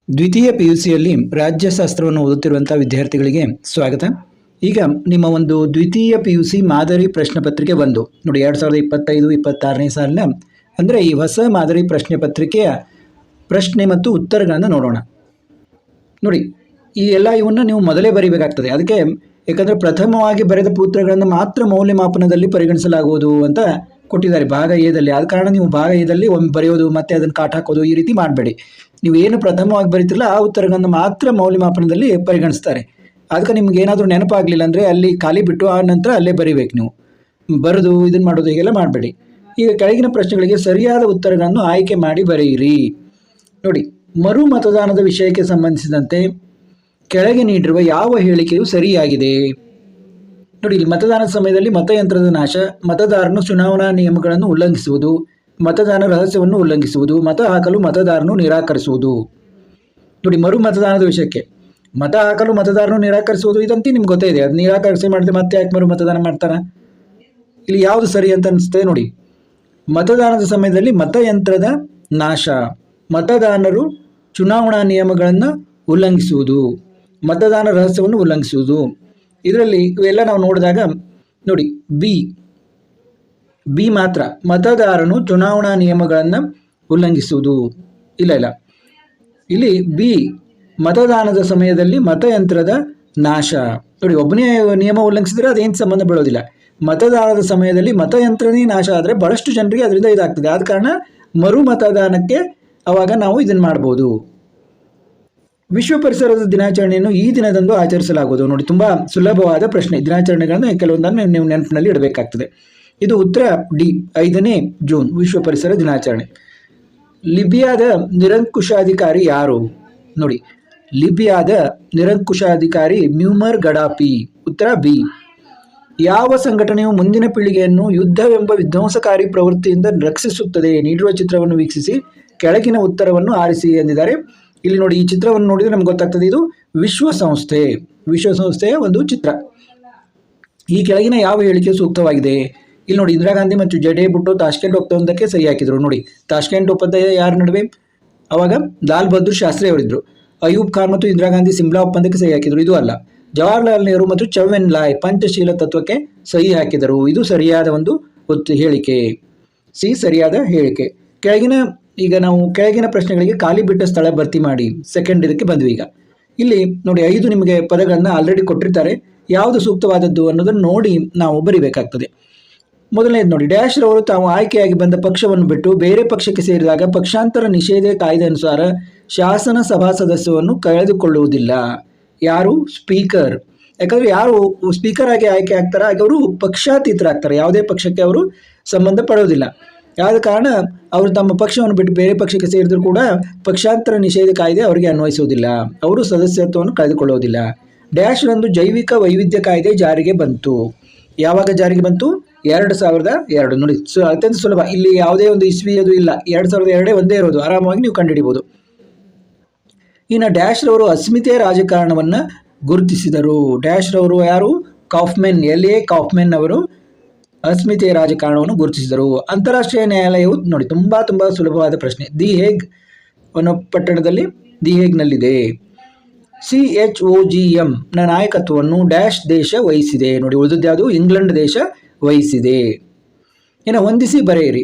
ದ್ವಿತೀಯ PUCಯಲ್ಲಿ ರಾಜ್ಯಶಾಸ್ತ್ರವನ್ನು ಓದುತ್ತಿರುವಂಥ ವಿದ್ಯಾರ್ಥಿಗಳಿಗೆ ಸ್ವಾಗತ. ಈಗ ನಿಮ್ಮ ಒಂದು ದ್ವಿತೀಯ PUC ಮಾದರಿ ಪ್ರಶ್ನೆ ಪತ್ರಿಕೆ ಒಂದು ನೋಡಿ 2025-26ನೇ ಸಾಲಿನ ಅಂದರೆ ಈ ಹೊಸ ಮಾದರಿ ಪ್ರಶ್ನೆ ಪತ್ರಿಕೆಯ ಪ್ರಶ್ನೆ ಮತ್ತು ಉತ್ತರಗಳನ್ನು ನೋಡೋಣ. ನೋಡಿ ಈ ಎಲ್ಲ ಇವನ್ನ ನೀವು ಮೊದಲೇ ಬರೀಬೇಕಾಗ್ತದೆ. ಅದಕ್ಕೆ ಯಾಕಂದರೆ ಪ್ರಥಮವಾಗಿ ಬರೆದ ಉತ್ತರಗಳನ್ನು ಮಾತ್ರ ಮೌಲ್ಯಮಾಪನದಲ್ಲಿ ಪರಿಗಣಿಸಲಾಗುವುದು ಅಂತ ಕೊಟ್ಟಿದ್ದಾರೆ ಭಾಗ ಎದಲ್ಲಿ. ಆದ ಕಾರಣ ನೀವು ಭಾಗ ಎದಲ್ಲಿ ಒಮ್ಮೆ ಬರೆಯೋದು ಮತ್ತು ಅದನ್ನು ಕಾಟ್ ಹಾಕೋದು ಈ ರೀತಿ ಮಾಡಬೇಡಿ. ನೀವು ಏನು ಪ್ರಥಮವಾಗಿ ಬರೀತಿರಲ್ಲ ಆ ಉತ್ತರಗಳನ್ನು ಮಾತ್ರ ಮೌಲ್ಯಮಾಪನದಲ್ಲಿ ಪರಿಗಣಿಸ್ತಾರೆ. ಅದಕ್ಕೆ ನಿಮ್ಗೆ ಏನಾದರೂ ನೆನಪಾಗಲಿಲ್ಲ ಅಂದರೆ ಅಲ್ಲಿ ಖಾಲಿ ಬಿಟ್ಟು ಆ ನಂತರ ಅಲ್ಲೇ ಬರೀಬೇಕು. ನೀವು ಬರೆದು ಇದನ್ನು ಮಾಡೋದು ಹೀಗೆಲ್ಲ ಮಾಡಬೇಡಿ. ಈಗ ಕೆಳಗಿನ ಪ್ರಶ್ನೆಗಳಿಗೆ ಸರಿಯಾದ ಉತ್ತರಗಳನ್ನು ಆಯ್ಕೆ ಮಾಡಿ ಬರೆಯಿರಿ. ನೋಡಿ, ಮರು ಮತದಾನದ ವಿಷಯಕ್ಕೆ ಸಂಬಂಧಿಸಿದಂತೆ ಕೆಳಗೆ ನೀಡಿರುವ ಯಾವ ಹೇಳಿಕೆಯು ಸರಿಯಾಗಿದೆ? ನೋಡಿ, ಇಲ್ಲಿ ಮತದಾನದ ಸಮಯದಲ್ಲಿ ಮತಯಂತ್ರದ ನಾಶ, ಮತದಾರನು ಚುನಾವಣಾ ನಿಯಮಗಳನ್ನು ಉಲ್ಲಂಘಿಸುವುದು, ಮತದಾನ ರಹಸ್ಯವನ್ನು ಉಲ್ಲಂಘಿಸುವುದು, ಮತ ಹಾಕಲು ಮತದಾರನು ನಿರಾಕರಿಸುವುದು. ನೋಡಿ, ಮರು ಮತದಾನದ ವಿಷಯಕ್ಕೆ ಮತ ಹಾಕಲು ಮತದಾರನು ನಿರಾಕರಿಸುವುದು ಇದಂತೂ ನಿಮ್ಗೆ ಗೊತ್ತೇ ಇದೆ. ಅದು ನಿರಾಕರಿಸಿ ಮಾಡಿದ್ರೆ ಮತ್ತೆ ಯಾಕೆ ಮರು ಮತದಾನ ಮಾಡ್ತಾರ? ಇಲ್ಲಿ ಯಾವುದು ಸರಿ ಅಂತ ಅನಿಸ್ತದೆ? ನೋಡಿ, ಮತದಾನದ ಸಮಯದಲ್ಲಿ ಮತಯಂತ್ರದ ನಾಶ, ಮತದಾರರು ಚುನಾವಣಾ ನಿಯಮಗಳನ್ನು ಉಲ್ಲಂಘಿಸುವುದು, ಮತದಾನ ರಹಸ್ಯವನ್ನು ಉಲ್ಲಂಘಿಸುವುದು. ಇದರಲ್ಲಿ ಇವೆಲ್ಲ ನಾವು ನೋಡಿದಾಗ ನೋಡಿ ಬಿ ಮಾತ್ರ ಮತದಾರನು ಚುನಾವಣಾ ನಿಯಮಗಳನ್ನು ಉಲ್ಲಂಘಿಸುವುದು. ಇಲ್ಲ ಇಲ್ಲಿ ಬಿ ಮತದಾನದ ಸಮಯದಲ್ಲಿ ಮತಯಂತ್ರದ ನಾಶ. ನೋಡಿ, ಒಬ್ಬನೇ ನಿಯಮ ಉಲ್ಲಂಘಿಸಿದ್ರೆ ಅದೇನು ಸಂಬಂಧ ಬೀಳೋದಿಲ್ಲ. ಮತದಾನದ ಸಮಯದಲ್ಲಿ ಮತಯಂತ್ರನೇ ನಾಶ ಆದರೆ ಬಹಳಷ್ಟು ಜನರಿಗೆ ಅದರಿಂದ ಇದಾಗ್ತದೆ. ಆದ ಕಾರಣ ಮರು ಮತದಾನಕ್ಕೆ ಅವಾಗ ನಾವು ಇದನ್ನು ಮಾಡ್ಬೋದು. ವಿಶ್ವ ಪರಿಸರದ ದಿನಾಚರಣೆಯನ್ನು ಈ ದಿನದಂದು ಆಚರಿಸಲಾಗುವುದು. ನೋಡಿ, ತುಂಬ ಸುಲಭವಾದ ಪ್ರಶ್ನೆ. ದಿನಾಚರಣೆಗಳನ್ನು ಕೆಲವೊಂದನ್ನು ನೀವು ನೆನಪಿನಲ್ಲಿ ಇಡಬೇಕಾಗ್ತದೆ. ಇದು ಉತ್ತರ ಡಿ, 5ನೇ ಜೂನ್ ವಿಶ್ವ ಪರಿಸರ ದಿನಾಚರಣೆ. ಲಿಬಿಯಾದ ನಿರಂಕುಶಾಧಿಕಾರಿ ಯಾರು? ನೋಡಿ, ಲಿಬಿಯಾದ ನಿರಂಕುಶಾಧಿಕಾರಿ ಮ್ಯೂಮರ್ ಗಡಾಫಿ. ಉತ್ತರ ಬಿ. ಯಾವ ಸಂಘಟನೆಯು ಮುಂದಿನ ಪೀಳಿಗೆಯನ್ನು ಯುದ್ಧವೆಂಬ ವಿಧ್ವಂಸಕಾರಿ ಪ್ರವೃತ್ತಿಯಿಂದ ರಕ್ಷಿಸುತ್ತದೆ? ನೀಡಿರುವ ಚಿತ್ರವನ್ನು ವೀಕ್ಷಿಸಿ ಕೆಳಗಿನ ಉತ್ತರವನ್ನು ಆರಿಸಿ ಎಂದಿದ್ದಾರೆ. ಇಲ್ಲಿ ನೋಡಿ, ಈ ಚಿತ್ರವನ್ನು ನೋಡಿದರೆ ನಮ್ಗೆ ಗೊತ್ತಾಗ್ತದೆ ಇದು ವಿಶ್ವಸಂಸ್ಥೆಯ ಒಂದು ಚಿತ್ರ. ಈ ಕೆಳಗಿನ ಯಾವ ಹೇಳಿಕೆ ಸೂಕ್ತವಾಗಿದೆ? ಇಲ್ಲಿ ನೋಡಿ, ಇಂದಿರಾ ಗಾಂಧಿ ಮತ್ತು ಜಡೆ ಭುಟ್ಟೋ ತಾಷ್ಕೆಂಟ್ ಒಪ್ಪಂದಕ್ಕೆ ಸಹಿ ಹಾಕಿದರು. ನೋಡಿ, ತಾಷ್ಕೆಂಟ್ ಒಪ್ಪಂದ ಯಾರ ನಡುವೆ? ಅವಾಗ ಲಾಲ್ ಬಹದ್ದೂರ್ ಶಾಸ್ತ್ರಿ ಅವರಿದ್ದರು. ಅಯೂಬ್ ಖಾನ್ ಮತ್ತು ಇಂದಿರಾ ಗಾಂಧಿ ಸಿಮ್ಲಾ ಒಪ್ಪಂದಕ್ಕೆ ಸಹಿ ಹಾಕಿದರು. ಇದು ಅಲ್ಲ. ಜವಾಹರ್ಲಾಲ್ ನೆಹರು ಮತ್ತು ಚೌವೆನ್ ಲಾಯ್ ಪಂಚಶೀಲ ತತ್ವಕ್ಕೆ ಸಹಿ ಹಾಕಿದರು. ಇದು ಸರಿಯಾದ ಒಂದು ಹೇಳಿಕೆ. ಸಿ ಸರಿಯಾದ ಹೇಳಿಕೆ. ಈಗ ನಾವು ಕೆಳಗಿನ ಪ್ರಶ್ನೆಗಳಿಗೆ ಖಾಲಿ ಬಿಟ್ಟ ಸ್ಥಳ ಭರ್ತಿ ಮಾಡಿ. ಸೆಕೆಂಡ್ ಇದಕ್ಕೆ ಬಂದ್ವಿ. ಈಗ ಇಲ್ಲಿ ನೋಡಿ, 5 ನಿಮಗೆ ಪದಗಳನ್ನು ಆಲ್ರೆಡಿ ಕೊಟ್ಟಿರ್ತಾರೆ. ಯಾವುದು ಸೂಕ್ತವಾದದ್ದು ಅನ್ನೋದನ್ನು ನೋಡಿ ನಾವು ಬರಿಬೇಕಾಗ್ತದೆ. ಮೊದಲನೇದು ನೋಡಿ, ಡ್ಯಾಶ್ ರವರು ತಾವು ಆಯ್ಕೆಯಾಗಿ ಬಂದ ಪಕ್ಷವನ್ನು ಬಿಟ್ಟು ಬೇರೆ ಪಕ್ಷಕ್ಕೆ ಸೇರಿದಾಗ ಪಕ್ಷಾಂತರ ನಿಷೇಧ ಕಾಯ್ದೆ ಅನುಸಾರ ಶಾಸನ ಸಭಾ ಸದಸ್ಯವನ್ನು ಕಳೆದುಕೊಳ್ಳುವುದಿಲ್ಲ. ಯಾರು? ಸ್ಪೀಕರ್. ಯಾಕಂದರೆ ಯಾರು ಸ್ಪೀಕರ್ ಆಗಿ ಆಯ್ಕೆ ಆಗ್ತಾರೆ ಆಗ ಅವರು ಪಕ್ಷಾತೀತರಾಗ್ತಾರೆ. ಯಾವುದೇ ಪಕ್ಷಕ್ಕೆ ಅವರು ಸಂಬಂಧ ಪಡೋದಿಲ್ಲ. ಆದ ಕಾರಣ ಅವರು ತಮ್ಮ ಪಕ್ಷವನ್ನು ಬಿಟ್ಟು ಬೇರೆ ಪಕ್ಷಕ್ಕೆ ಸೇರಿದರೂ ಕೂಡ ಪಕ್ಷಾಂತರ ನಿಷೇಧ ಕಾಯ್ದೆ ಅವರಿಗೆ ಅನ್ವಯಿಸುವುದಿಲ್ಲ. ಅವರು ಸದಸ್ಯತ್ವವನ್ನು ಕಳೆದುಕೊಳ್ಳುವುದಿಲ್ಲ. ಡ್ಯಾಶ್ ರಂದು ಜೈವಿಕ ವೈವಿಧ್ಯ ಕಾಯ್ದೆ ಜಾರಿಗೆ ಬಂತು. ಯಾವಾಗ ಜಾರಿಗೆ ಬಂತು? 2002. ನೋಡಿ, ಅತ್ಯಂತ ಸುಲಭ. ಇಲ್ಲಿ ಯಾವುದೇ ಒಂದು ಇಸ್ವಿ ಅದು ಇಲ್ಲ. 2002 ಒಂದೇ ಇರೋದು. ಆರಾಮಾಗಿ ನೀವು ಕಂಡುಹಿಡಿಬೋದು. ಇನ್ನು ಡ್ಯಾಶ್ ರವರು ಅಸ್ಮಿತೆಯ ರಾಜಕಾರಣವನ್ನು ಗುರುತಿಸಿದರು. ಡ್ಯಾಶ್ ರವರು ಯಾರು? ಕಾಫ್ಮೆನ್, LA ಕಾಫ್ಮೆನ್ ಅವರು ಅಸ್ಮಿತೆಯ ರಾಜಕಾರಣವನ್ನು ಗುರುತಿಸಿದರು. ಅಂತಾರಾಷ್ಟ್ರೀಯ ನ್ಯಾಯಾಲಯವು ನೋಡಿ, ತುಂಬ ಸುಲಭವಾದ ಪ್ರಶ್ನೆ. ದಿ ಹೇಗ್ ಅನ್ನೋ ಪಟ್ಟಣದಲ್ಲಿ ದಿ ಹೇಗ್ನಲ್ಲಿದೆ. CHOGM ನ ನಾಯಕತ್ವವನ್ನು ಡ್ಯಾಶ್ ದೇಶ ವಹಿಸಿದೆ. ನೋಡಿ, ಉಳಿದದ್ದು ಯಾವುದು? ಇಂಗ್ಲೆಂಡ್ ದೇಶ ವಹಿಸಿದೆ. ಇನ್ನು ಹೊಂದಿಸಿ ಬರೆಯಿರಿ.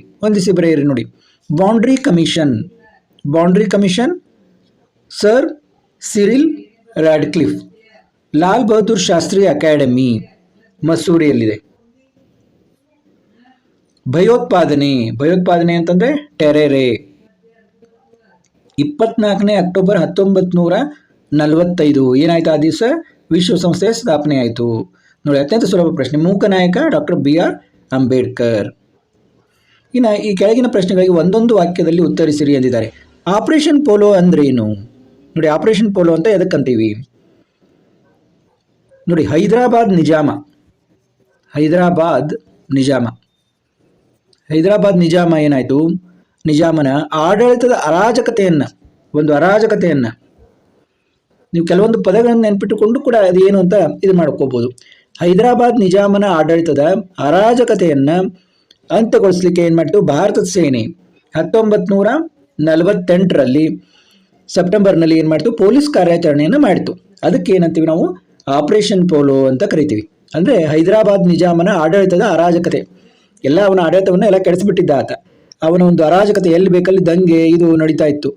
ನೋಡಿ, boundary commission sir Cyril Radcliffe. Lal Bahadur Shastri academy ಮಸೂರಿಯಲ್ಲಿದೆ. ಭಯೋತ್ಪಾದನೆ ಅಂತಂದರೆ ಟೆರರೆ. 24ನೇ ಅಕ್ಟೋಬರ್ 1945 ಏನಾಯ್ತು? ಆ ದಿವಸ ವಿಶ್ವಸಂಸ್ಥೆಯ ಸ್ಥಾಪನೆ ಆಯಿತು. ನೋಡಿ, ಅತ್ಯಂತ ಸುಲಭ ಪ್ರಶ್ನೆ. Mooknayak doctor BR Ambedkar. ಇನ್ನು ಈ ಕೆಳಗಿನ ಪ್ರಶ್ನೆಗಳಿಗೆ ಒಂದೊಂದು ವಾಕ್ಯದಲ್ಲಿ ಉತ್ತರಿಸಿರಿ ಎಂದಿದ್ದಾರೆ. ಆಪರೇಷನ್ ಪೋಲೋ ಅಂದ್ರೇನು? ನೋಡಿ, ಆಪರೇಷನ್ ಪೋಲೋ ಅಂತ ಎದಕ್ಕಂತೀವಿ? ನೋಡಿ, ಹೈದರಾಬಾದ್ ನಿಜಾಮ ಏನಾಯಿತು? ನಿಜಾಮನ ಆಡಳಿತದ ಅರಾಜಕತೆಯನ್ನು ನೀವು ಕೆಲವೊಂದು ಪದಗಳನ್ನು ನೆನಪಿಟ್ಟುಕೊಂಡು ಕೂಡ ಅದೇನು ಅಂತ ಇದು ಮಾಡ್ಕೋಬೋದು. ಹೈದರಾಬಾದ್ ನಿಜಾಮನ ಆಡಳಿತದ ಅರಾಜಕತೆಯನ್ನು ಅಂತ್ಯಗೊಳಿಸಲಿಕ್ಕೆ ಏನು ಮಾಡಿತು? ಭಾರತದ ಸೇನೆ 1948ರಲ್ಲಿ ಸೆಪ್ಟೆಂಬರ್ನಲ್ಲಿ ಏನು ಮಾಡ್ತು, ಪೊಲೀಸ್ ಕಾರ್ಯಾಚರಣೆಯನ್ನು ಮಾಡಿತು. ಅದಕ್ಕೆ ಏನಂತೀವಿ ನಾವು, ಆಪರೇಷನ್ ಪೋಲೋ ಅಂತ ಕರಿತೀವಿ. ಅಂದರೆ ಹೈದರಾಬಾದ್ ನಿಜಾಮನ ಆಡಳಿತದ ಅರಾಜಕತೆ, ಎಲ್ಲ ಅವನ ಆಡಳಿತವನ್ನು ಎಲ್ಲ ಕೆಡಿಸಿಬಿಟ್ಟಿದ್ದ ಆತ. ಅವನ ಒಂದು ಅರಾಜಕತೆ ಎಲ್ಲಿ ಬೇಕಲ್ಲಿ ದಂಗೆ ಇದು ನಡೀತಾ ಇತ್ತು.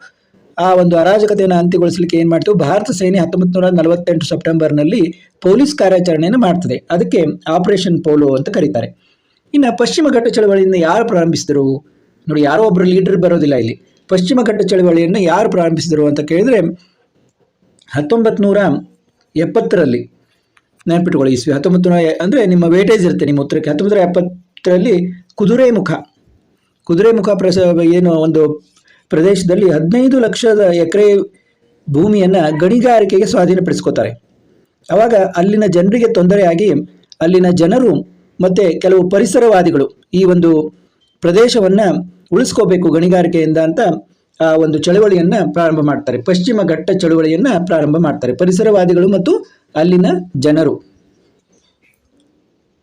ಆ ಒಂದು ಅರಾಜಕತೆಯನ್ನು ಅಂತ್ಯಗೊಳಿಸಲಿಕ್ಕೆ ಏನು ಮಾಡ್ತು, ಭಾರತ ಸೇನೆ 1948 ಸೆಪ್ಟೆಂಬರ್ನಲ್ಲಿ ಪೊಲೀಸ್ ಕಾರ್ಯಾಚರಣೆಯನ್ನು ಮಾಡ್ತದೆ. ಅದಕ್ಕೆ ಆಪರೇಷನ್ ಪೋಲೋ ಅಂತ ಕರೀತಾರೆ. ಇನ್ನು ಪಶ್ಚಿಮ ಘಟ್ಟ ಚಳವಳಿಯನ್ನು ಯಾರು ಪ್ರಾರಂಭಿಸಿದರು ನೋಡಿ, ಯಾರೋ ಒಬ್ಬರು ಲೀಡರ್ ಬರೋದಿಲ್ಲ ಇಲ್ಲಿ. ಪಶ್ಚಿಮ ಘಟ್ಟ ಚಳವಳಿಯನ್ನು ಯಾರು ಪ್ರಾರಂಭಿಸಿದರು ಅಂತ ಕೇಳಿದರೆ 1970ರಲ್ಲಿ ನೆನಪಿಟ್ಕೊಳ್ಳಿ. ಇಸ್ವಿ 1900 ಅಂದರೆ ನಿಮ್ಮ ವೇಟೇಜ್ ಇರುತ್ತೆ ನಿಮ್ಮ ಉತ್ತರಕ್ಕೆ. 1970ರಲ್ಲಿ ಕುದುರೆಮುಖ ಏನು ಒಂದು ಪ್ರದೇಶದಲ್ಲಿ 15 ಲಕ್ಷದ ಎಕರೆ ಭೂಮಿಯನ್ನು ಗಣಿಗಾರಿಕೆಗೆ ಸ್ವಾಧೀನಪಡಿಸ್ಕೋತಾರೆ. ಆವಾಗ ಅಲ್ಲಿನ ಜನರಿಗೆ ತೊಂದರೆಯಾಗಿ ಅಲ್ಲಿನ ಜನರು ಮತ್ತು ಕೆಲವು ಪರಿಸರವಾದಿಗಳು ಈ ಒಂದು ಪ್ರದೇಶವನ್ನು ಉಳಿಸ್ಕೋಬೇಕು ಗಣಿಗಾರಿಕೆಯಿಂದ ಅಂತ ಆ ಒಂದು ಚಳವಳಿಯನ್ನು ಪ್ರಾರಂಭ ಮಾಡ್ತಾರೆ. ಪಶ್ಚಿಮ ಘಟ್ಟ ಚಳವಳಿಯನ್ನು ಪ್ರಾರಂಭ ಮಾಡ್ತಾರೆ ಪರಿಸರವಾದಿಗಳು ಮತ್ತು ಅಲ್ಲಿನ ಜನರು.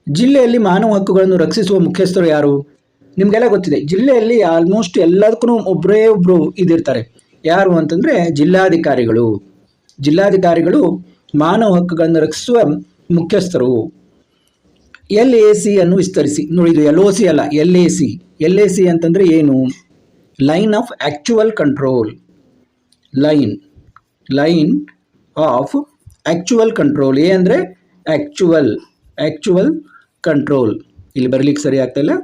ಜಿಲ್ಲೆಯಲ್ಲಿ ಮಾನವ ಹಕ್ಕುಗಳನ್ನು ರಕ್ಷಿಸುವ ಮುಖ್ಯಸ್ಥರು ಯಾರು? ನಿಮಗೆಲ್ಲ ಗೊತ್ತಿದೆ, ಜಿಲ್ಲೆಯಲ್ಲಿ ಆಲ್ಮೋಸ್ಟ್ ಎಲ್ಲದಕ್ಕೂ ಒಬ್ಬರು ಇದಿರ್ತಾರೆ. ಯಾರು ಅಂತಂದರೆ ಜಿಲ್ಲಾಧಿಕಾರಿಗಳು ಮಾನವ ಹಕ್ಕುಗಳನ್ನು ರಕ್ಷಿಸುವ ಮುಖ್ಯಸ್ಥರು. LAC ಅನ್ನು ವಿಸ್ತರಿಸಿ ನೋಡಿ, ಇದು LOC ಅಲ್ಲ, LAC ಅಂತಂದರೆ ಏನು? Line of actual control. Line of actual control. ಅಂದರೆ ಆ್ಯಕ್ಚುವಲ್ ಕಂಟ್ರೋಲ್. ಇಲ್ಲಿ ಬರಲಿಕ್ಕೆ ಸರಿ ಆಗ್ತಾಯಿಲ್ಲ.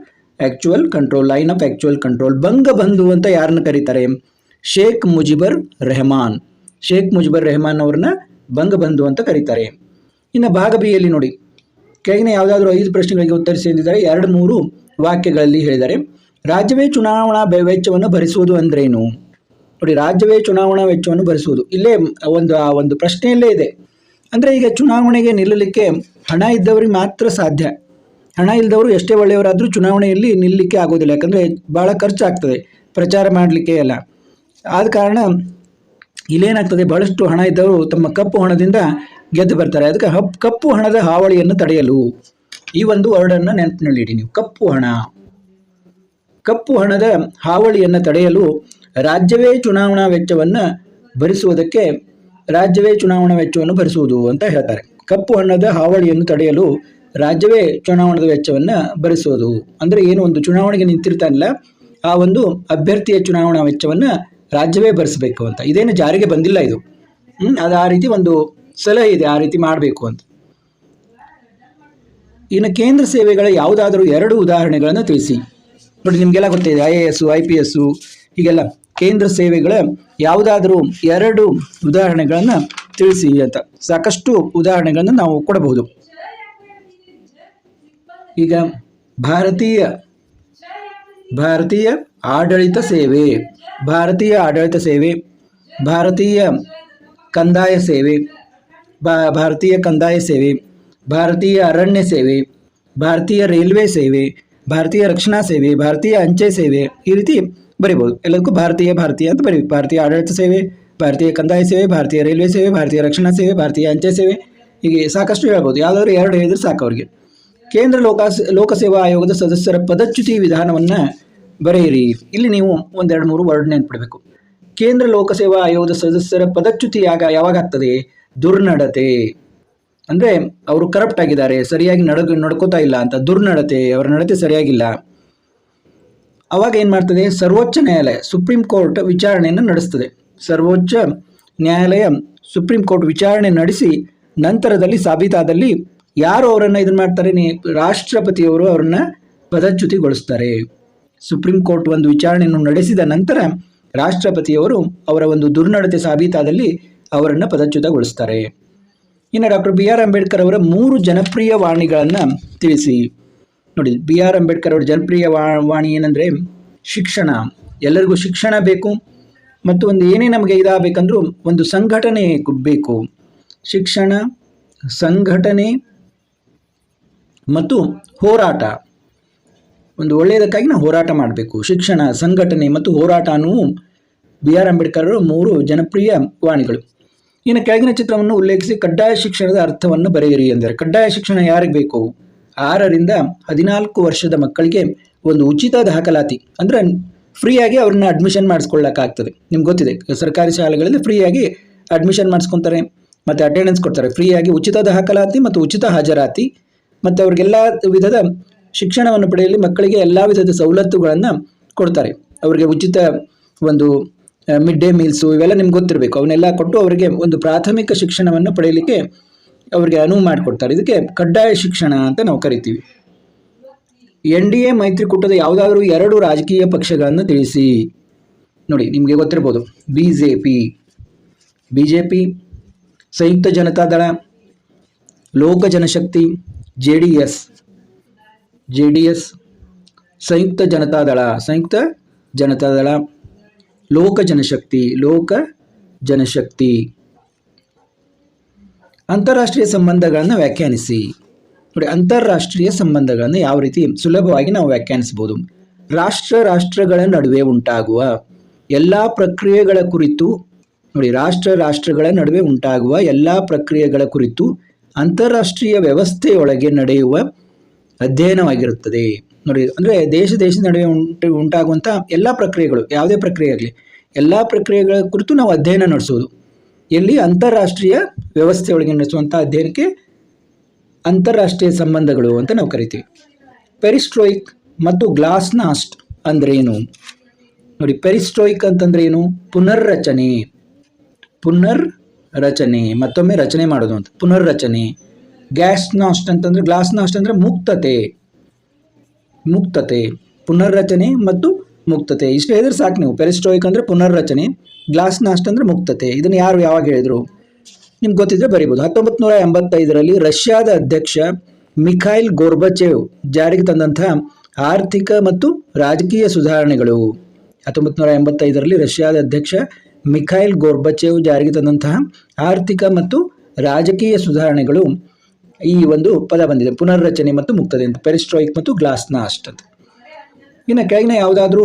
Actual control, line of actual control. Bangabandhu ಅಂತ ಯಾರನ್ನ ಕರೀತಾರೆ? ಶೇಖ್ ಮುಜಿಬುರ್ ರೆಹಮಾನ್ ಅವ್ರನ್ನ ಬಂಗಬಂಧು ಅಂತ ಕರೀತಾರೆ. ಇನ್ನು ಭಾಗ ಬಿಯಲ್ಲಿ ನೋಡಿ, ಕೆಳಗಿನ ಯಾವುದಾದ್ರೂ 5 ಪ್ರಶ್ನೆಗಳಿಗೆ ಉತ್ತರಿಸಿ ಎಂದಿದ್ದಾರೆ. 2-3 ವಾಕ್ಯಗಳಲ್ಲಿ ಹೇಳಿದ್ದಾರೆ. ರಾಜ್ಯವೇ ಚುನಾವಣಾ ವೆಚ್ಚವನ್ನು ಭರಿಸುವುದು ಅಂದ್ರೇನು? ನೋಡಿ, ರಾಜ್ಯವೇ ಚುನಾವಣಾ ವೆಚ್ಚವನ್ನು ಭರಿಸುವುದು ಇಲ್ಲೇ ಒಂದು ಪ್ರಶ್ನೆಯಲ್ಲೇ ಇದೆ. ಅಂದರೆ ಈಗ ಚುನಾವಣೆಗೆ ನಿಲ್ಲಲಿಕ್ಕೆ ಹಣ ಇದ್ದವರಿಗೆ ಮಾತ್ರ ಸಾಧ್ಯ. ಹಣ ಇಲ್ಲದವರು ಎಷ್ಟೇ ಒಳ್ಳೆಯವರಾದರೂ ಚುನಾವಣೆಯಲ್ಲಿ ನಿಲ್ಲಲಿಕ್ಕೆ ಆಗೋದಿಲ್ಲ. ಯಾಕಂದರೆ ಭಾಳ ಖರ್ಚಾಗ್ತದೆ ಪ್ರಚಾರ ಮಾಡಲಿಕ್ಕೆ ಎಲ್ಲ. ಆದ ಕಾರಣ ಇಲ್ಲೇನಾಗ್ತದೆ, ಬಹಳಷ್ಟು ಹಣ ಇದ್ದವರು ತಮ್ಮ ಕಪ್ಪು ಹಣದಿಂದ ಗೆದ್ದು ಬರ್ತಾರೆ. ಅದಕ್ಕೆ ಕಪ್ಪು ಹಣದ ಹಾವಳಿಯನ್ನು ತಡೆಯಲು ಈ ಒಂದು ವರ್ಡನ್ನು ನೆನಪಿನಲ್ಲಿಡಿ ನೀವು. ಕಪ್ಪು ಹಣದ ಹಾವಳಿಯನ್ನು ತಡೆಯಲು ರಾಜ್ಯವೇ ಚುನಾವಣಾ ವೆಚ್ಚವನ್ನು ಭರಿಸುವುದು ಅಂತ ಹೇಳ್ತಾರೆ. ಕಪ್ಪು ಹಣದ ಹಾವಳಿಯನ್ನು ತಡೆಯಲು ರಾಜ್ಯವೇ ಚುನಾವಣಾ ವೆಚ್ಚವನ್ನು ಭರಿಸೋದು ಅಂದರೆ ಏನು? ಒಂದು ಚುನಾವಣೆಗೆ ನಿಂತಿರ್ತಾನಲ್ಲ, ಆ ಒಂದು ಅಭ್ಯರ್ಥಿಯ ಚುನಾವಣಾ ವೆಚ್ಚವನ್ನು ರಾಜ್ಯವೇ ಭರಿಸಬೇಕು ಅಂತ. ಇದೇನು ಜಾರಿಗೆ ಬಂದಿಲ್ಲ ಇದು. ಅದು ಆ ರೀತಿ ಒಂದು ಸಲಹೆ ಇದೆ, ಆ ರೀತಿ ಮಾಡಬೇಕು ಅಂತ. ಇನ್ನು ಕೇಂದ್ರ ಸೇವೆಗಳ ಯಾವುದಾದರೂ 2 ಉದಾಹರಣೆಗಳನ್ನು ತಿಳಿಸಿ. ನೋಡಿ, ನಿಮಗೆಲ್ಲ ಗೊತ್ತಿದೆ, IAS, IPS ಹೀಗೆಲ್ಲ ಕೇಂದ್ರ ಸೇವೆಗಳ ಯಾವುದಾದರೂ 2 ಉದಾಹರಣೆಗಳನ್ನು ತಿಳಿಸಿ ಅಂತ. ಸಾಕಷ್ಟು ಉದಾಹರಣೆಗಳನ್ನು ನಾವು ಕೊಡಬಹುದು. ಈಗ ಭಾರತೀಯ ಆಡಳಿತ ಸೇವೆ, ಭಾರತೀಯ ಕಂದಾಯ ಸೇವೆ, ಭಾರತೀಯ ಅರಣ್ಯ ಸೇವೆ, ಭಾರತೀಯ ರೈಲ್ವೆ ಸೇವೆ, ಭಾರತೀಯ ರಕ್ಷಣಾ ಸೇವೆ, ಭಾರತೀಯ ಅಂಚೆ ಸೇವೆ, ಈ ರೀತಿ ಬರಿಬೋದು. ಎಲ್ಲದಕ್ಕೂ ಭಾರತೀಯ ಅಂತ ಬರೀ. ಭಾರತೀಯ ಆಡಳಿತ ಸೇವೆ, ಭಾರತೀಯ ಕಂದಾಯ ಸೇವೆ, ಭಾರತೀಯ ರೈಲ್ವೆ ಸೇವೆ, ಭಾರತೀಯ ರಕ್ಷಣಾ ಸೇವೆ, ಭಾರತೀಯ ಅಂಚೆ ಸೇವೆ, ಹೀಗೆ ಸಾಕಷ್ಟು ಹೇಳ್ಬೋದು. ಯಾವುದಾದ್ರು 2 ಹೇಳಿದ್ರೆ ಸಾಕು ಅವರಿಗೆ. ಕೇಂದ್ರ ಲೋಕಸೇವಾ ಆಯೋಗದ ಸದಸ್ಯರ ಪದಚ್ಯುತಿ ವಿಧಾನವನ್ನು ಬರೆಯಿರಿ. ಇಲ್ಲಿ ನೀವು 1-2-3 ವರ್ಡ್ ನೆನ್ಪಿಡಬೇಕು. ಕೇಂದ್ರ ಲೋಕಸೇವಾ ಆಯೋಗದ ಸದಸ್ಯರ ಪದಚ್ಯುತಿ ಯಾವಾಗ ಆಗ್ತದೆ? ದುರ್ನಡತೆ ಅಂದರೆ ಅವರು ಕರಪ್ಟ್ ಆಗಿದ್ದಾರೆ, ಸರಿಯಾಗಿ ನಡ್ಕೋತಾ ಇಲ್ಲ ಅಂತ. ದುರ್ನಡತೆ, ಅವರ ನಡತೆ ಸರಿಯಾಗಿಲ್ಲ. ಅವಾಗ ಏನು ಮಾಡ್ತದೆ? ಸರ್ವೋಚ್ಚ ನ್ಯಾಯಾಲಯ, ಸುಪ್ರೀಂ ಕೋರ್ಟ್ ವಿಚಾರಣೆಯನ್ನು ನಡೆಸ್ತದೆ. ಸರ್ವೋಚ್ಚ ನ್ಯಾಯಾಲಯ ಸುಪ್ರೀಂ ಕೋರ್ಟ್ ವಿಚಾರಣೆ ನಡೆಸಿ ನಂತರದಲ್ಲಿ ಸಾಬೀತಾದಲ್ಲಿ ಯಾರು ಅವರನ್ನು ಇದನ್ನು ಮಾಡ್ತಾರೆ? ರಾಷ್ಟ್ರಪತಿಯವರು ಅವರನ್ನು ಪದಚ್ಯುತಿಗೊಳಿಸ್ತಾರೆ. ಸುಪ್ರೀಂ ಕೋರ್ಟ್ ಒಂದು ವಿಚಾರಣೆಯನ್ನು ನಡೆಸಿದ ನಂತರ ರಾಷ್ಟ್ರಪತಿಯವರು ಅವರ ಒಂದು ದುರ್ನಡತೆ ಸಾಬೀತಾದಲ್ಲಿ ಅವರನ್ನು ಪದಚ್ಯುತಗೊಳಿಸ್ತಾರೆ. ಇನ್ನು ಡಾಕ್ಟರ್ BR ಅಂಬೇಡ್ಕರ್ ಅವರ 3 ಜನಪ್ರಿಯ ವಾಣಿಗಳನ್ನು ತಿಳಿಸಿ. ನೋಡಿ, BR ಅಂಬೇಡ್ಕರ್ ಅವರ ಜನಪ್ರಿಯ ವಾಣಿ ಏನಂದರೆ ಶಿಕ್ಷಣ. ಎಲ್ಲರಿಗೂ ಶಿಕ್ಷಣ ಬೇಕು ಮತ್ತು ಒಂದು ಏನೇ ನಮಗೆ ಇದಾಗಬೇಕಂದ್ರೂ ಒಂದು ಸಂಘಟನೆ ಬೇಕು. ಶಿಕ್ಷಣ, ಸಂಘಟನೆ ಮತ್ತು ಹೋರಾಟ. ಒಂದು ಒಳ್ಳೆಯದಕ್ಕಾಗಿ ನಾವು ಹೋರಾಟ ಮಾಡಬೇಕು. ಶಿಕ್ಷಣ, ಸಂಘಟನೆ ಮತ್ತು ಹೋರಾಟ ಅನ್ನುವು BR ಅಂಬೇಡ್ಕರ್ ಅವರ 3 ಜನಪ್ರಿಯ ವಾಣಿಗಳು. ಇನ್ನು ಕೆಳಗಿನ ಚಿತ್ರವನ್ನು ಉಲ್ಲೇಖಿಸಿ ಕಡ್ಡಾಯ ಶಿಕ್ಷಣದ ಅರ್ಥವನ್ನು ಬರೆಯಿರಿ ಎಂದರೆ. ಕಡ್ಡಾಯ ಶಿಕ್ಷಣ ಯಾರಿಗೆ ಬೇಕು? 6 ರಿಂದ 14 ವರ್ಷದ ಮಕ್ಕಳಿಗೆ ಒಂದು ಉಚಿತ ದಾಖಲಾತಿ ಅಂದರೆ ಫ್ರೀಯಾಗಿ ಅವ್ರನ್ನ ಅಡ್ಮಿಷನ್ ಮಾಡಿಸ್ಕೊಳ್ಳೋಕ್ಕಾಗ್ತದೆ. ನಿಮ್ಗೆ ಗೊತ್ತಿದೆ, ಸರ್ಕಾರಿ ಶಾಲೆಗಳಲ್ಲಿ ಫ್ರೀಯಾಗಿ ಅಡ್ಮಿಷನ್ ಮಾಡಿಸ್ಕೊತಾರೆ ಮತ್ತು ಅಟೆಂಡೆನ್ಸ್ ಕೊಡ್ತಾರೆ. ಫ್ರೀಯಾಗಿ ಉಚಿತ ದಾಖಲಾತಿ ಮತ್ತು ಉಚಿತ ಹಾಜರಾತಿ ಮತ್ತು ಅವ್ರಿಗೆಲ್ಲ ವಿಧದ ಶಿಕ್ಷಣವನ್ನು ಪಡೆಯಲು ಮಕ್ಕಳಿಗೆ ಎಲ್ಲ ವಿಧದ ಸವಲತ್ತುಗಳನ್ನು ಕೊಡ್ತಾರೆ. ಅವರಿಗೆ ಉಚಿತ ಒಂದು ಮಿಡ್ ಡೇ ಮೀಲ್ಸು ಇವೆಲ್ಲ ನಿಮ್ಗೆ ಗೊತ್ತಿರಬೇಕು. ಅವನ್ನೆಲ್ಲ ಕೊಟ್ಟು ಅವರಿಗೆ ಒಂದು ಪ್ರಾಥಮಿಕ ಶಿಕ್ಷಣವನ್ನು ಪಡೆಯಲಿಕ್ಕೆ ಅವರಿಗೆ ಅನುವು ಮಾಡಿಕೊಡ್ತಾರೆ. ಇದಕ್ಕೆ ಕಡ್ಡಾಯ ಶಿಕ್ಷಣ ಅಂತ ನಾವು ಕರಿತೀವಿ. NDA ಮೈತ್ರಿಕೂಟದ ಯಾವುದಾದ್ರೂ 2 ರಾಜಕೀಯ ಪಕ್ಷಗಳನ್ನು ತಿಳಿಸಿ. ನೋಡಿ, ನಿಮಗೆ ಗೊತ್ತಿರ್ಬೋದು, ಬಿಜೆಪಿ, ಸಂಯುಕ್ತ ಜನತಾದಳ, ಲೋಕ ಜನಶಕ್ತಿ, JDS, ಸಂಯುಕ್ತ ಜನತಾದಳ, ಲೋಕ ಜನಶಕ್ತಿ. ಅಂತಾರಾಷ್ಟ್ರೀಯ ಸಂಬಂಧಗಳನ್ನು ವ್ಯಾಖ್ಯಾನಿಸಿ. ನೋಡಿ, ಅಂತಾರಾಷ್ಟ್ರೀಯ ಸಂಬಂಧಗಳನ್ನು ಯಾವ ರೀತಿ ಸುಲಭವಾಗಿ ನಾವು ವ್ಯಾಖ್ಯಾನಿಸಬಹುದು? ರಾಷ್ಟ್ರಗಳ ನಡುವೆ ಉಂಟಾಗುವ ಎಲ್ಲ ಪ್ರಕ್ರಿಯೆಗಳ ಕುರಿತು, ನೋಡಿ, ರಾಷ್ಟ್ರಗಳ ನಡುವೆ ಉಂಟಾಗುವ ಎಲ್ಲ ಪ್ರಕ್ರಿಯೆಗಳ ಕುರಿತು ಅಂತಾರಾಷ್ಟ್ರೀಯ ವ್ಯವಸ್ಥೆಯೊಳಗೆ ನಡೆಯುವ ಅಧ್ಯಯನವಾಗಿರುತ್ತದೆ. ನೋಡಿ, ಅಂದರೆ ದೇಶದ ನಡುವೆ ಉಂಟಾಗುವಂಥ ಎಲ್ಲ ಪ್ರಕ್ರಿಯೆಗಳು, ಯಾವುದೇ ಪ್ರಕ್ರಿಯೆ ಆಗಲಿ, ಎಲ್ಲ ಪ್ರಕ್ರಿಯೆಗಳ ಕುರಿತು ನಾವು ಅಧ್ಯಯನ ನಡೆಸೋದು. ಎಲ್ಲಿ? ಅಂತಾರಾಷ್ಟ್ರೀಯ ವ್ಯವಸ್ಥೆಯೊಳಗೆ ನಡೆಸುವಂಥ ಅಧ್ಯಯನಕ್ಕೆ ಅಂತಾರಾಷ್ಟ್ರೀಯ ಸಂಬಂಧಗಳು ಅಂತ ನಾವು ಕರಿತೀವಿ. ಪೆರಿಸ್ಟ್ರೋಯಿಕ್ ಮತ್ತು ಗ್ಲಾಸ್ನಾಸ್ಟ್ ಅಂದರೆ ಏನು? ನೋಡಿ, ಪೆರಿಸ್ಟ್ರೋಯಿಕ್ ಅಂತಂದ್ರೆ ಏನು? ಪುನರ್ರಚನೆ, ಮತ್ತೊಮ್ಮೆ ರಚನೆ ಮಾಡೋದು ಅಂತ, ಪುನರ್ರಚನೆ. ಗ್ಲಾಸ್ನಾಸ್ಟ್ ಅಂದರೆ ಮುಕ್ತತೆ, ಪುನರ್ರಚನೆ ಮತ್ತು ಮುಕ್ತತೆ. ಇಷ್ಟು ಹೇಳಿದ್ರೆ ಸಾಕು ನೀವು. ಪೆರಿಸ್ಟ್ರೋಯಿಕ್ ಅಂದರೆ ಪುನರ್ರಚನೆ, ಗ್ಲಾಸ್ನಾಸ್ಟ್ ಅಂದರೆ ಮುಕ್ತತೆ. ಇದನ್ನು ಯಾವಾಗ ಹೇಳಿದರು? ನಿಮ್ಗೆ ಗೊತ್ತಿದ್ರೆ ಬರೀಬೋದು. 1985ರಲ್ಲಿ ರಷ್ಯಾದ ಅಧ್ಯಕ್ಷ ಮಿಖೈಲ್ ಗೋರ್ಬಚೇವ್ ಜಾರಿಗೆ ತಂದಂತಹ ಆರ್ಥಿಕ ಮತ್ತು ರಾಜಕೀಯ ಸುಧಾರಣೆಗಳು. 1985ರಲ್ಲಿ ರಷ್ಯಾದ ಅಧ್ಯಕ್ಷ ಮಿಖೈಲ್ ಗೋರ್ಬಚೇವ್ ಜಾರಿಗೆ ತಂದಂತಹ ಆರ್ಥಿಕ ಮತ್ತು ರಾಜಕೀಯ ಸುಧಾರಣೆಗಳು, ಈ ಒಂದು ಪದ ಬಂದಿದೆ, ಪುನರ್ರಚನೆ ಮತ್ತು ಮುಕ್ತತೆ ಅಂತ, ಪೆರಿಸ್ಟ್ರೋಯಿಕ್ ಮತ್ತು ಗ್ಲಾಸ್ನಾಸ್ಟ್ ಅಂತ. ಇನ್ನು ಕೆಳಗಿನ ಯಾವುದಾದ್ರೂ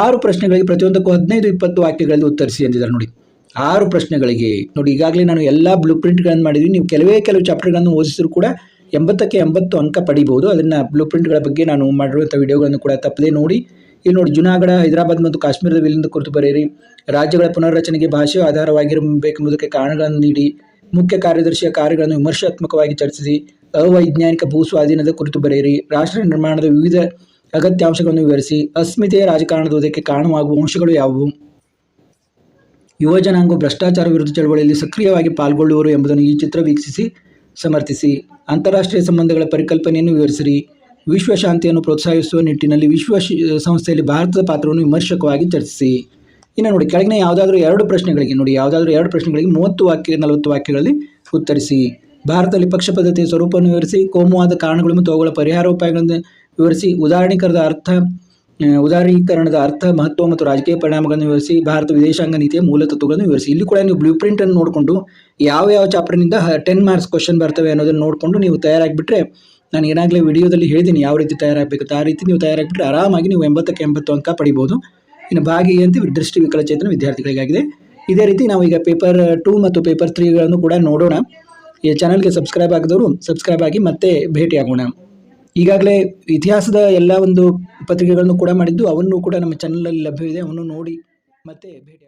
6 ಪ್ರಶ್ನೆಗಳಿಗೆ ಪ್ರತಿಯೊಂದಕ್ಕೂ 15-20 ವಾಕ್ಯಗಳಲ್ಲಿ ಉತ್ತರಿಸಿ ಅಂದಿದ್ದಾರೆ. ನೋಡಿ, 6 ಪ್ರಶ್ನೆಗಳಿಗೆ. ನೋಡಿ, ಈಗಾಗಲೇ ನಾನು ಎಲ್ಲ ಬ್ಲೂ ಪ್ರಿಂಟ್ಗಳನ್ನು ಮಾಡಿದ್ದೀನಿ. ನೀವು ಕೆಲವು ಚಾಪ್ಟರ್ಗಳನ್ನು ಓದಿಸಿದ್ರು ಕೂಡ 80ಕ್ಕೆ 80 ಅಂಕ ಪಡಿಬಹುದು. ಅದನ್ನು ಬ್ಲೂ ಪ್ರಿಂಟ್ಗಳ ಬಗ್ಗೆ ನಾನು ಮಾಡಿರುವಂಥ ವಿಡಿಯೋಗಳನ್ನು ಕೂಡ ತಪ್ಪದೇ ನೋಡಿ. ಇಲ್ಲಿ ನೋಡಿ, ಜುನಾಗಢ, ಹೈದರಾಬಾದ್ ಮತ್ತು ಕಾಶ್ಮೀರದ ವಿಲೀನದ ಕುರಿತು ಬರೆಯಿರಿ. ರಾಜ್ಯಗಳ ಪುನರ್ರಚನೆಗೆ ಭಾಷೆ ಆಧಾರವಾಗಿರಬೇಕೆಂಬುದಕ್ಕೆ ಕಾರಣಗಳನ್ನು ನೀಡಿ. ಮುಖ್ಯ ಕಾರ್ಯದರ್ಶಿಯ ಕಾರ್ಯಗಳನ್ನು ವಿಮರ್ಶಾತ್ಮಕವಾಗಿ ಚರ್ಚಿಸಿ. ಅವೈಜ್ಞಾನಿಕ ಭೂ ಸ್ವಾಧೀನದ ಕುರಿತು ಬರೆಯಿರಿ. ರಾಷ್ಟ್ರ ನಿರ್ಮಾಣದ ವಿವಿಧ ಅಗತ್ಯಾಂಶಗಳನ್ನು ವಿವರಿಸಿ. ಅಸ್ಮಿತೆಯ ರಾಜಕಾರಣದೊಂದಕ್ಕೆ ಕಾರಣವಾಗುವ ಅಂಶಗಳು ಯಾವುವು? ಯುವಜನಾಂಗವು ಭ್ರಷ್ಟಾಚಾರ ವಿರುದ್ಧ ಚಳವಳಿಯಲ್ಲಿ ಸಕ್ರಿಯವಾಗಿ ಪಾಲ್ಗೊಳ್ಳುವರು ಎಂಬುದನ್ನು ಈ ಚಿತ್ರ ವೀಕ್ಷಿಸಿ ಸಮರ್ಥಿಸಿ. ಅಂತಾರಾಷ್ಟ್ರೀಯ ಸಂಬಂಧಗಳ ಪರಿಕಲ್ಪನೆಯನ್ನು ವಿವರಿಸಿರಿ. ವಿಶ್ವಶಾಂತಿಯನ್ನು ಪ್ರೋತ್ಸಾಹಿಸುವ ನಿಟ್ಟಿನಲ್ಲಿ ಸಂಸ್ಥೆಯಲ್ಲಿ ಭಾರತದ ಪಾತ್ರವನ್ನು ವಿಮರ್ಶಕವಾಗಿ ಚರ್ಚಿಸಿ. ಇನ್ನು ನೋಡಿ, ಕೆಳಗಿನ ಯಾವುದಾದ್ರೂ 2 ಪ್ರಶ್ನೆಗಳಿಗೆ 30 ವಾಕ್ಯ 40 ವಾಕ್ಯಗಳಲ್ಲಿ ಉತ್ತರಿಸಿ. ಭಾರತದಲ್ಲಿ ಪಕ್ಷ ಪದ್ಧತಿಯ ಸ್ವರೂಪವನ್ನು ವಿವರಿಸಿ. ಕೋಮುವಾದ ಕಾರಣಗಳು ಮತ್ತು ಅವುಗಳ ಪರಿಹಾರೋಪಾಯಗಳನ್ನು ವಿವರಿಸಿ. ಉದಾರೀಕರಣದ ಅರ್ಥ, ಮಹತ್ವ ಮತ್ತು ರಾಜಕೀಯ ಪರಿಣಾಮಗಳನ್ನು ವಿವರಿಸಿ. ಭಾರತ ವಿದೇಶಾಂಗ ನೀತಿಯ ಮೂಲ ತತ್ವಗಳನ್ನು ವಿವರಿಸಿ. ಇಲ್ಲಿ ಕೂಡ ನೀವು ಬ್ಲೂ ಪ್ರಿಂಟನ್ನು ನೋಡಿಕೊಂಡು ಯಾವ ಚಾಪ್ಟರ್ನಿಂದ 10 ಮಾರ್ಕ್ಸ್ ಕ್ವಶನ್ ಬರ್ತವೆ ಅನ್ನೋದನ್ನು ನೋಡಿಕೊಂಡು ನೀವು ತಯಾರಾಗಿಬಿಟ್ರೆ, ನಾನು ಏನಾಗಲೇ ವಿಡಿಯೋದಲ್ಲಿ ಹೇಳಿದ್ದೀನಿ ಯಾವ ರೀತಿ ತಯಾರಾಗಬೇಕು, ಆ ರೀತಿ ನೀವು ತಯಾರಾಗಿಬಿಟ್ರೆ ಆರಾಮಾಗಿ ನೀವು 80ಕ್ಕೆ 80 ಅಂಕ ಪಡಿಬೋದು. ಇನ್ನು ಭಾಗಿ ಅಂತ ದೃಷ್ಟಿ ವಿಕಲಚೇತನ ವಿದ್ಯಾರ್ಥಿಗಳಿಗಾಗಿದೆ. ಇದೇ ರೀತಿ ನಾವು ಈಗ ಪೇಪರ್ 2 ಮತ್ತು ಪೇಪರ್ 3ಗಳನ್ನು ಕೂಡ ನೋಡೋಣ. ಈ ಚಾನಲ್ಗೆ ಸಬ್ಸ್ಕ್ರೈಬ್ ಆಗಿದವರು ಸಬ್ಸ್ಕ್ರೈಬ್ ಆಗಿ ಮತ್ತೆ ಭೇಟಿಯಾಗೋಣ. ಈಗಾಗಲೇ ಇತಿಹಾಸದ ಎಲ್ಲ ಒಂದು ಪತ್ರಿಕೆಗಳನ್ನು ಕೂಡ ಮಾಡಿದ್ದು, ಅವನ್ನು ಕೂಡ ನಮ್ಮ ಚಾನಲಲ್ಲಿ ಲಭ್ಯವಿದೆ. ಅವನ್ನು ನೋಡಿ ಮತ್ತೆ ಭೇಟಿಯಾಗೋಣ.